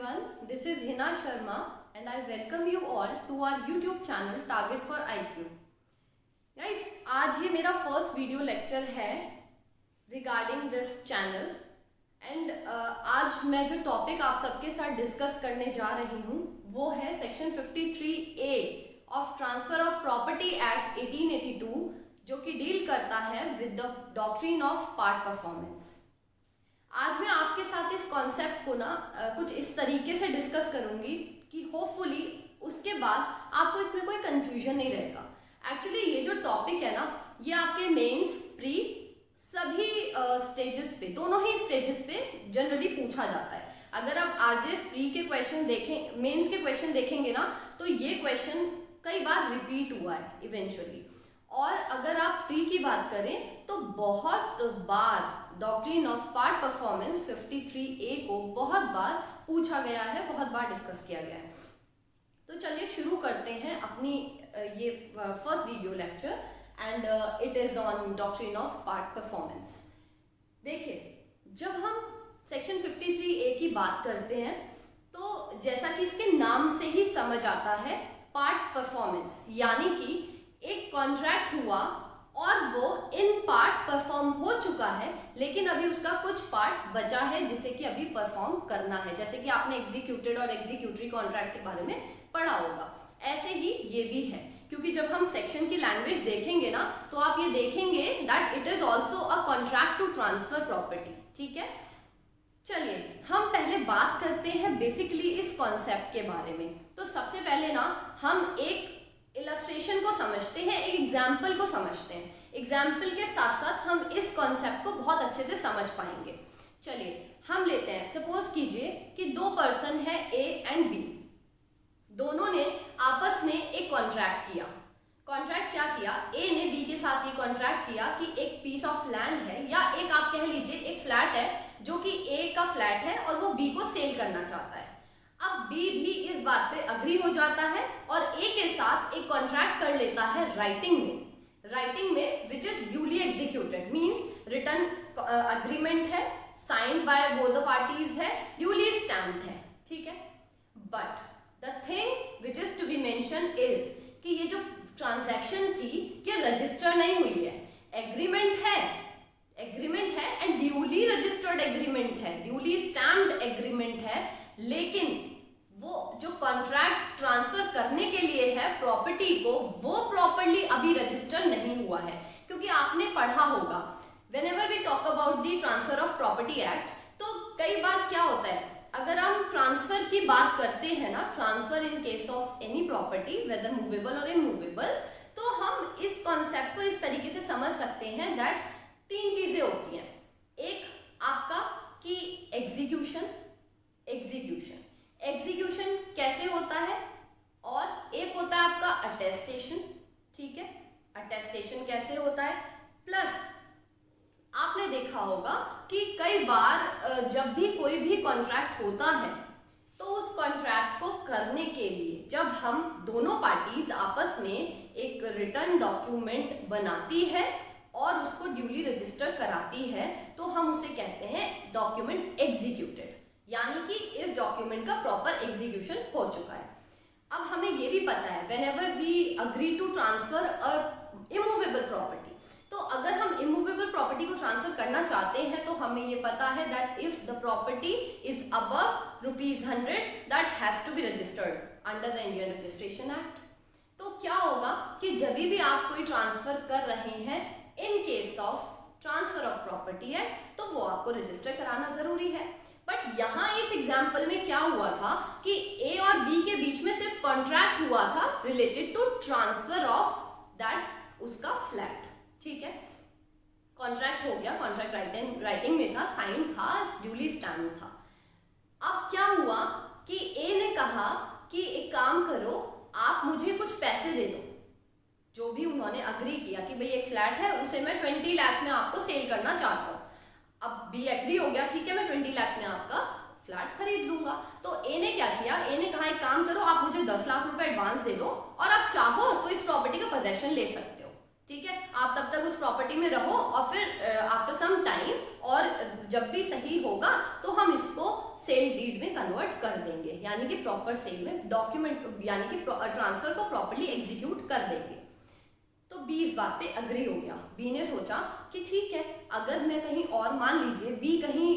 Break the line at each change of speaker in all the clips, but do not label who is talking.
everyone, this is Hina Sharma and I welcome you all to our YouTube channel Target for IQ. Guys, आज ये मेरा first video lecture है regarding this channel and आज मैं जो topic आप सबके साथ डिस्कस करने जा रही हूँ वो है section 53A of transfer of property act 1882 जो कि डील करता है with the doctrine of part performance. आज मैं आपके साथ इस कॉन्सेप्ट को कुछ इस तरीके से डिस्कस करूंगी कि होपफुली उसके बाद आपको इसमें कोई कंफ्यूजन नहीं रहेगा। एक्चुअली ये जो टॉपिक है ये आपके मेंस प्री सभी स्टेजेस पे, दोनों ही स्टेजेस पे जनरली पूछा जाता है। अगर आप आरजेएस प्री के क्वेश्चन देखें, मेंस के क्वेश्चन देखेंगे तो ये क्वेश्चन कई बार रिपीट हुआ है इवेंचुअली। और अगर आप प्री की बात करें तो बहुत बार doctrine of part performance 53A को बहुत बार पूछा गया है, बहुत बार डिस्कस किया गया है। तो चलिए शुरू करते हैं अपनी ये first video lecture and it is on doctrine of part performance. देखिए, जब हम सेक्शन 53A की बात करते हैं तो जैसा कि इसके नाम से ही समझ आता है, पार्ट परफॉर्मेंस यानी कि एक कॉन्ट्रैक्ट हुआ और वो इन पार्ट परफॉर्म हो चुका है लेकिन अभी उसका कुछ पार्ट बचा है जिसे कि अभी परफॉर्म करना है। जैसे कि आपने एग्जीक्यूटेड और एग्जीक्यूटरी कॉन्ट्रैक्ट के बारे में पढ़ा होगा, ऐसे ही ये भी है। क्योंकि जब हम सेक्शन की लैंग्वेज देखेंगे तो आप ये देखेंगे that it is also a contract to transfer property. ठीक है, चलिए हम पहले बात करते हैं बेसिकली इस कॉन्सेप्ट के बारे में। तो सबसे पहले हम एक इलस्ट्रेशन को समझते हैं, एक एग्जाम्पल को समझते हैं। एग्जाम्पल के साथ साथ हम इस कॉन्सेप्ट को बहुत अच्छे से समझ पाएंगे। चलिए हम लेते हैं, सपोज कीजिए कि दो पर्सन है ए एंड बी, दोनों ने आपस में एक कॉन्ट्रैक्ट किया। कॉन्ट्रैक्ट क्या किया? ए ने बी के साथ ये कॉन्ट्रैक्ट किया कि एक पीस ऑफ लैंड है या एक आप कह लीजिए एक फ्लैट है जो कि ए का फ्लैट है और वो बी को सेल करना चाहता है। अब बी भी इस बात पे अग्री हो जाता है और ए के साथ एक कॉन्ट्रैक्ट कर लेता है राइटिंग में which is duly executed, means written agreement है, signed by both the parties है, ड्यूली स्टैम्प्ड है। ठीक है, but the thing which is to be mention is कि ये जो ट्रांजैक्शन थी ये रजिस्टर नहीं हुई है। एग्रीमेंट है एंड ड्यूली रजिस्टर्ड एग्रीमेंट है, ड्यूली स्टैम्प्ड एग्रीमेंट है, लेकिन वो जो कॉन्ट्रैक्ट ट्रांसफर करने के लिए है प्रॉपर्टी को, वो प्रॉपर्ली अभी रजिस्टर नहीं हुआ है। क्योंकि आपने पढ़ा होगा whenever we talk about the transfer of property act, तो कई बार क्या होता है, अगर हम ट्रांसफर की बात करते हैं transfer in case of any property whether movable और इमूवेबल, तो हम इस कॉन्सेप्ट को इस तरीके से समझ सकते हैं दैट तीन चीजें होती हैं। एक आपका कि एग्जीक्यूशन कैसे होता है, और एक होता है आपका अटेस्टेशन। ठीक है, अटेस्टेशन कैसे होता है, प्लस आपने देखा होगा कि कई बार जब भी कोई भी कॉन्ट्रैक्ट होता है तो उस कॉन्ट्रैक्ट को करने के लिए जब हम दोनों पार्टीज आपस में एक रिटर्न डॉक्यूमेंट बनाती है और उसको ड्यूली रजिस्टर कराती है तो हम उसे कहते हैं डॉक्यूमेंट एग्जीक्यूटेड, यानी कि इस डॉक्यूमेंट का प्रॉपर एग्जीक्यूशन हो चुका है। अब हमें ये भी पता है whenever we agree to transfer a immovable property, तो अगर हम इमूवेबल प्रॉपर्टी को ट्रांसफर करना चाहते हैं तो हमें ये पता है that if the property is above ₹100 that has to be registered under the Indian registration act. तो क्या होगा कि जब भी आप कोई ट्रांसफर कर रहे हैं इन case of transfer of property है तो वो आपको रजिस्टर कराना जरूरी है। बट यहाँ इस एग्जाम्पल में क्या हुआ था कि ए और बी के बीच में सिर्फ कॉन्ट्रैक्ट हुआ था related to transfer of that उसका फ्लैट। ठीक है, कॉन्ट्रैक्ट हो गया, कॉन्ट्रैक्ट राइटिंग में था, साइन था, ड्यूली स्टैम्प था। अब क्या हुआ कि ए ने कहा कि एक काम करो, आप मुझे कुछ पैसे दे दो, जो भी उन्होंने अग्री किया कि भाई एक फ्लैट है उसे मैं 20 लाख में आपको सेल करना चाहता हूँ। अब बी एग्री हो गया, ठीक है मैं 20 लाख में आपका फ्लैट खरीद लूंगा। तो ए ने क्या किया, ए ने कहा एक काम करो, आप मुझे 10 लाख रुपए एडवांस दे दो और आप चाहो तो इस प्रॉपर्टी का पोजेशन ले सकते हो। ठीक है, आप तब तक उस प्रॉपर्टी में रहो और फिर आफ्टर सम टाइम और जब भी सही होगा तो हम इसको सेल डीड में कन्वर्ट कर देंगे। यानी कि प्रॉपर सेल में डॉक्यूमेंट यानी कि ट्रांसफर को प्रॉपर्ली एग्जीक्यूट कर देंगे। तो बी इस बात पे अग्री हो गया। बी ने सोचा कि ठीक है, अगर मैं कहीं और, मान लीजिए बी कहीं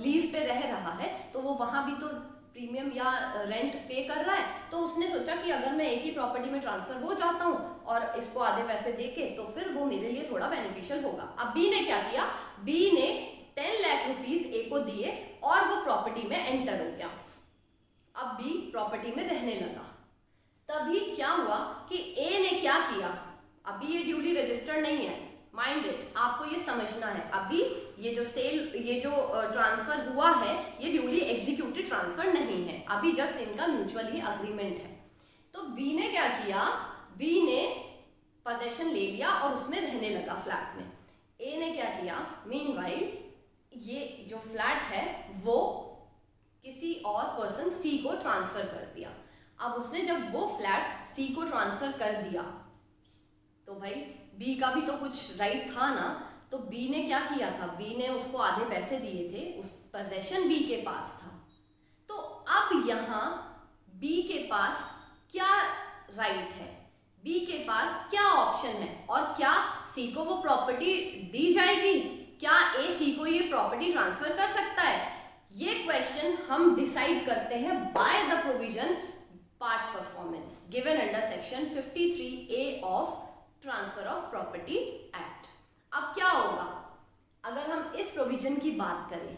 लीज पे रह रहा है तो वो वहां भी तो प्रीमियम या रेंट पे कर रहा है, तो उसने सोचा कि अगर मैं एक ही प्रॉपर्टी में ट्रांसफर हो जाता हूँ और इसको आधे पैसे देके, तो फिर वो मेरे लिए थोड़ा बेनिफिशियल होगा। अब बी ने क्या किया, बी ने 10 लाख रुपीस ए को दिए और वो प्रॉपर्टी में एंटर हो गया। अब बी प्रॉपर्टी में रहने लगा। तभी क्या हुआ कि ए ने क्या किया, अभी ये ड्यूली रजिस्टर्ड नहीं है, माइंड इट, आपको ये समझना है। अभी ये जो ट्रांसफर हुआ है ये ड्यूली एग्जीक्यूटेड ट्रांसफर नहीं है, अभी जस्ट इनका म्यूचुअली अग्रीमेंट है। तो बी ने क्या किया, बी ने पोजेशन ले लिया और उसमें रहने लगा फ्लैट में। ए ने क्या किया, मीनवाइल ये जो फ्लैट है वो किसी और पर्सन सी को ट्रांसफर कर दिया। अब उसने जब वो फ्लैट सी को ट्रांसफर कर दिया तो भाई बी का भी तो कुछ राइट था ना। तो बी ने क्या किया था, बी ने उसको आधे पैसे दिए थे, उस पोजेशन बी के पास था। तो अब यहाँ बी के पास क्या राइट है, बी के पास क्या ऑप्शन है, और क्या सी को वो प्रॉपर्टी दी जाएगी, क्या ए सी को ये प्रॉपर्टी ट्रांसफर कर सकता है, ये क्वेश्चन हम डिसाइड करते हैं by the provision part performance given under section 53A of transfer of property act. अब क्या होगा, अगर हम इस प्रोविजन की बात करें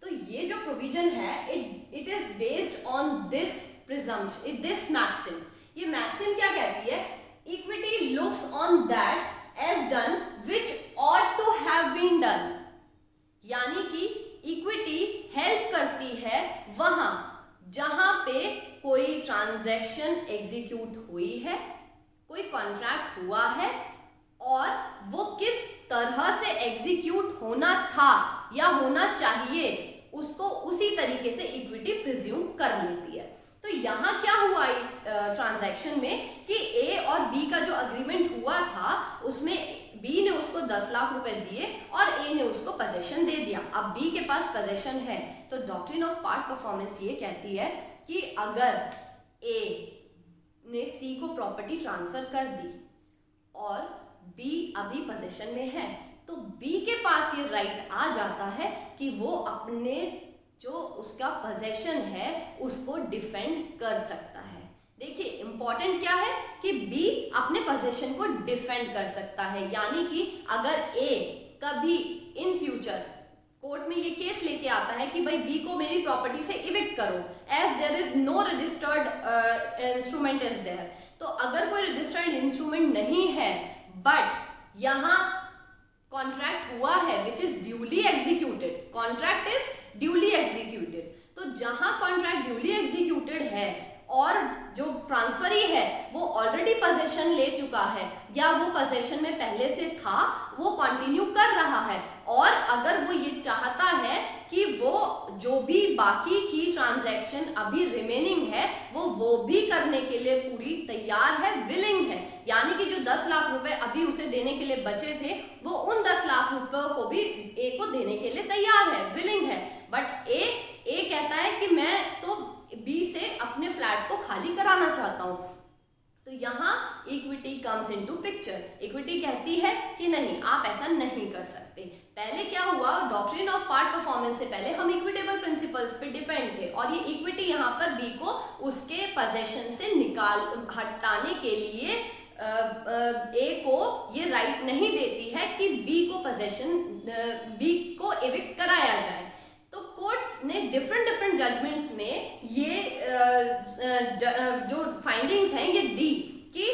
तो ये जो प्रोविजन है it is based on this presumption, this maxim. ये मैक्सिम क्या कहती है, equity looks on that as done which ought to have been done, यानी कि इक्विटी हेल्प करती है वहां जहां पे कोई ट्रांजैक्शन एग्जीक्यूट हुई है, कोई कॉन्ट्रैक्ट हुआ है और वो किस तरह से एग्जीक्यूट होना था या होना चाहिए उसको उसी तरीके से इक्विटी प्रिज्यूम कर लेती है। तो यहाँ क्या हुआ इस ट्रांजैक्शन में कि ए और बी का जो अग्रीमेंट हुआ था उसमें बी ने उसको 10 लाख रुपए दिए और ए ने उसको पोजेशन दे दिया। अब बी के पास पोजेशन है तो डॉक्ट्रिन ऑफ पार्ट परफॉर्मेंस ये कहती है कि अगर ए ने सी को प्रॉपर्टी ट्रांसफर कर दी और बी अभी पोजेशन में है तो बी के पास ये राइट आ जाता है कि वो अपने जो उसका पोजेशन है उसको डिफेंड कर सकता है। देखिए इंपॉर्टेंट क्या है कि बी अपने पोजेशन को डिफेंड कर सकता है, यानी कि अगर ए कभी इन फ्यूचर कोर्ट में ये केस लेके आता है कि भाई बी को मेरी प्रॉपर्टी से इविक्ट करो as there is no registered instrument is there, तो अगर कोई रजिस्टर्ड इंस्ट्रूमेंट नहीं है बट यहाँ कॉन्ट्रैक्ट हुआ है विच is duly executed, contract is duly executed, तो जहां कॉन्ट्रैक्ट ड्यूली एग्जीक्यूटेड है और जो ट्रांसफरी है वो ऑलरेडी पोजेशन ले चुका है या वो पोजेशन में पहले से था वो कंटिन्यू कर रहा है, और अगर वो ये चाहता है कि वो जो भी बाकी की ट्रांजैक्शन अभी रिमेनिंग है वो भी करने के लिए पूरी तैयार है, विलिंग है, यानी कि जो 10 लाख रुपए अभी उसे देने के लिए बचे थे वो उन 10 लाख रुपए को भी ए को देने के लिए तैयार है, विलिंग है, बट ए कहता है कि मैं तो बी से अपने फ्लैट को खाली कराना चाहता हूं। तो यहाँ equity comes into picture. Equity कहती है कि नहीं, आप ऐसा नहीं कर सकते। पहले क्या हुआ, डॉक्ट्रिन ऑफ पार्ट परफॉर्मेंस से पहले हम इक्विटेबल प्रिंसिपल्स पे डिपेंड थे और ये इक्विटी यहाँ पर बी को उसके पोजेशन से हटाने के लिए ए को ये राइट नहीं देती है कि बी को एविक्ट कराया जाए। तो कोर्ट्स ने डिफरेंट जजमेंट्स में ये जो फाइंडिंग्स हैं ये दी कि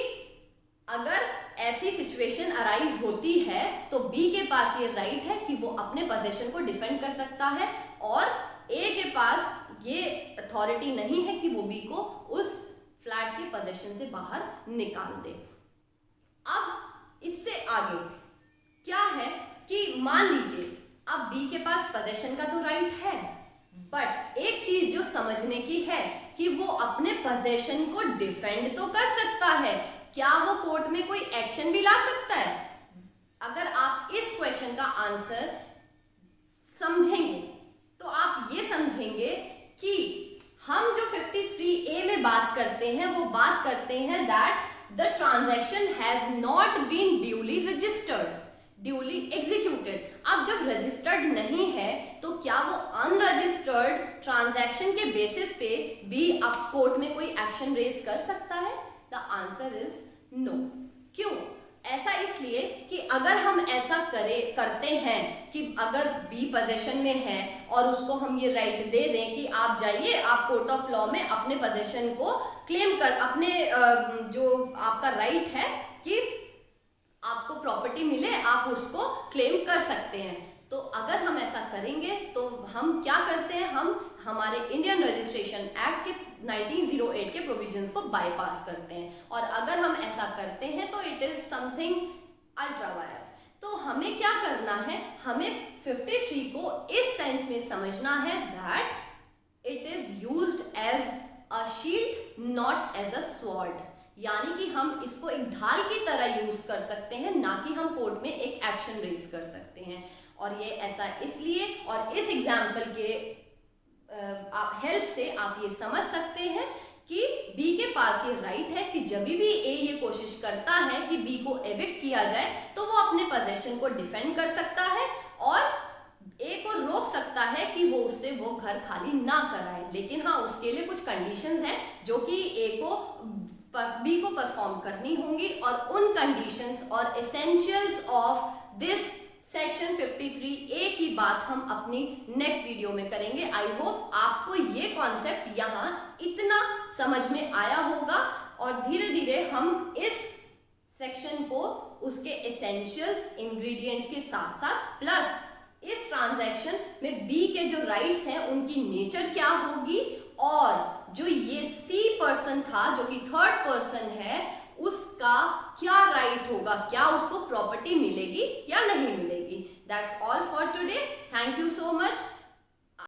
अगर ऐसी सिचुएशन अराइज होती है तो बी के पास ये राइट है कि वो अपने पोजीशन को डिफेंड कर सकता है और ए के पास ये अथॉरिटी नहीं है कि वो बी को उस फ्लैट के पोजीशन से बाहर निकाल दे। अब इससे आगे क्या है कि मान लीजिए अब बी के पास पोजीशन का तो राइट है, बट एक चीज जो समझने की है कि वो अपने पोजीशन को डिफेंड तो कर सकता है, क्या वो कोर्ट में कोई एक्शन भी ला सकता है? अगर आप इस क्वेश्चन का आंसर समझेंगे तो आप ये समझेंगे कि हम जो 53 बात करते हैं that the transaction has not been duly registered, duly executed. अब जब रजिस्टर्ड नहीं है तो क्या वो अनरजिस्टर्ड ट्रांजैक्शन के बेसिस पे भी अब कोर्ट में कोई एक्शन रेज कर सकता है? The answer is no. क्यों? ऐसा इसलिए कि अगर हम ऐसा करते हैं कि अगर बी पोजेशन में है और उसको हम ये राइट दे दें कि आप जाइए, आप कोर्ट ऑफ लॉ में अपने पोजेशन को क्लेम कर, अपने जो आपका राइट है कि आपको प्रॉपर्टी मिले, आप उसको क्लेम कर सकते हैं। तो अगर हम ऐसा करेंगे तो हम क्या करते हैं, हम हमारे इंडियन रजिस्ट्रेशन एक्ट के 1908 के प्रोविजंस को बाईपास करते हैं। और अगर हम ऐसा करते हैं तो it is something ultra vires. तो हमें क्या करना है, हमें 53 को इस सेंस में समझना है that it is used as a shield not as a sword, यानी कि हम इसको एक ढाल की तरह यूज कर सकते हैं, ना कि हम कोर्ट में एक एक्शन रेज कर सकते हैं। और ये ऐसा इसलिए, और इस एग्जाम्पल के हेल्प से आप ये समझ सकते हैं कि बी के पास ये राइट है कि जब भी ए ये कोशिश करता है कि बी को एविक्ट किया जाए तो वो अपने पोजेशन को डिफेंड कर सकता है और ए को रोक सकता है कि वो उससे वो घर खाली ना कराए। लेकिन हाँ, उसके लिए कुछ कंडीशंस हैं जो कि ए को बी को परफॉर्म करनी होंगी, और उन कंडीशंस और essentials of this section 53A की बात हम अपनी नेक्स्ट वीडियो में करेंगे। आई होप आपको ये कॉन्सेप्ट यहाँ इतना समझ में आया होगा, और धीरे धीरे हम इस सेक्शन को उसके एसेंशियल्स, इंग्रेडिएंट्स के साथ साथ प्लस इस ट्रांजैक्शन में बी के जो राइट्स हैं उनकी नेचर क्या होगी, और जो ये सी पर्सन था जो कि थर्ड पर्सन है उसका क्या राइट होगा, क्या उसको प्रॉपर्टी मिलेगी या नहीं मिलेगी। That's all for today. Thank you so much.